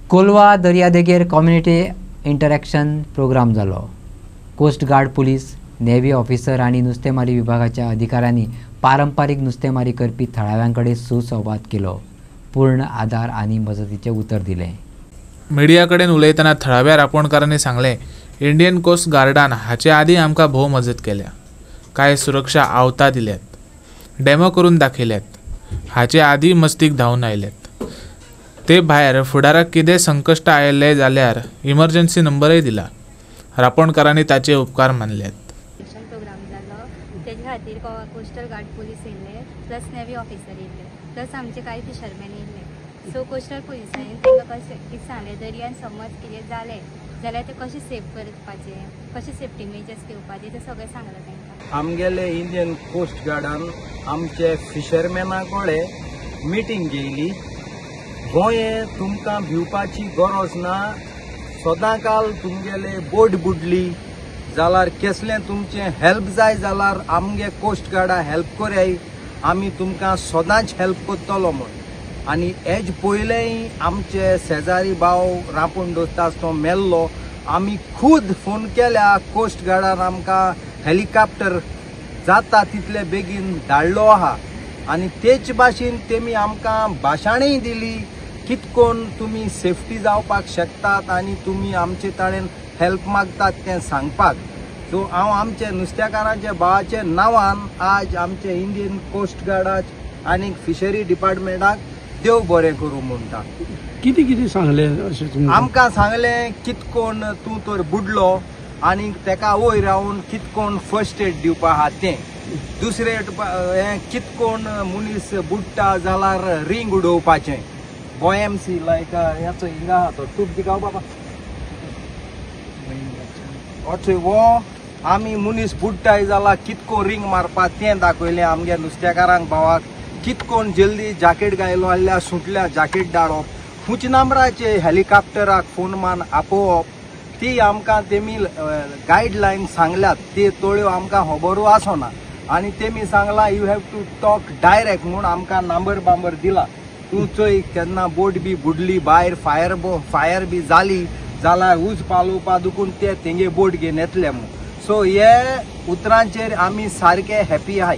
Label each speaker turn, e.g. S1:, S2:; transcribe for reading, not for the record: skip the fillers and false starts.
S1: कोलवा दर्यादेगेर community interaction programme जालो। Coast guard police, navy officer आणि नुस्तेमारी विभागाच्या अधिकाऱ्यांनी पारंपरिक नुस्तेमारी करपी थळाव्यांकडे सुसंवाद केलो, पूर्ण आधार आणि मदतीचे उत्तर दिले।
S2: मीडिया कडेन उलयतना थळाव्या रापणकारांनी सांगले, इंडियन कोस्ट गार्डान हाचे आदी आमकां भोव मजत केल्या। कांय सुरक्षा आवता दिल्यात, डेमो करून दाखयल्यात, हाचे आदी मस्तीक धांवन आयल्यात। ते भायर फुडाराक कितें संकश्ट आयले जाल्यार इमर्जन्सी नंबरय दिला। रापणकारांनी ताचे उपकार मानल्यात।
S3: प्रोग्राम जालो, तेजे खातीर कोस्टल गार्ड पुलीस येयले, प्लस नेव्ही ऑफिसर येयले, प्लस आमचे कांय फिशरमॅन येयले। सो कोस्टल पुलिसांनी तांकां कशें सांगलें, दर्यान समज कितें जालें जाल्यार ते कशें सेफ करपाचें, कशें सेफ्टी मेजर्स घेवपाचे तें सगळें सांगलें तांकां।
S4: आमगेले इंडियन कोस्ट गार्डान आमचे फिशरमॅना कडेन मिटींग घेयली। गोंये तुमकां भिवपाची गरज ना, सदांकाल तुमगेले बोट बुडली जाल्यार कसलें तुमचें हेल्प जाय जाल्यार आमगे कोस्ट गार्डा हेल्प कोराय, आमी तुमकां सदांच हेल्प करतलो म्हूण। आनी हेज पयलेंय आमचे शेजारी भाव रांपोण दोस्तास तो मेल्लो, आमी खूद फोन केल्या कोस्ट गार्डान आमकां हेलिकॉप्टर जाता तितले बेगीन धाडलो आहा। आनी तेच भाशेन तेमी आमकां भाशाणय दिली कितकोन तुमी सेफ्टी जावपाक शकतात आनी तुमी आमचे ताणेन हेल्प मागतात तें सांगपाक। सो हांव आमचे नुस्तेकारांच्या भावाच्या नांवान आज आमचे इंडियन कोस्ट गार्डाक आनी फिशरी डिपार्टमेंटाक देव बरें करूं म्हणटा।
S5: कितें कितें सांगलें अशें
S4: आमकां सांगलें कितकोन तूं तर बुडलो आनी तेका वयर रावन कितकोन फर्स्ट एड दिवपा आहा तें। दुसरें कितकोन मनीस बुडटा जाल्यार रिंग उडोवपाचें, OMC लायक ह्याचो हिंगा आहा तो टूप दिकाव बाबा अथंय वो आमी मनीस बुडटाय जाल्यार कितको रिंग मारपा तें दाखयलें आमगे नुस्तेकारांक भावाक। कितकोन जल्दी जॅकेट घायलो आसल्यार सुटल्या जॅकेट धाडप, उंच नंबराचे हेलिकॉप्टराक फोन मान आपोवप, ती आमकां तेमी गायडलायन सांगल्यात ती तळ्यो आमकां खबरू आसना। आनी तेमी सांगलां you have to talk direct म्हूण आमकां नंबर दिला। तूं चोय केन्ना बोट बी बुडली भायर फायर बी जाली जाल्यार उज पालोवपा दुखून ते तेंगे बोट घेवन येतले म्हूण। सो हे उतरांचेर आमी सारके हॅपी आहाय।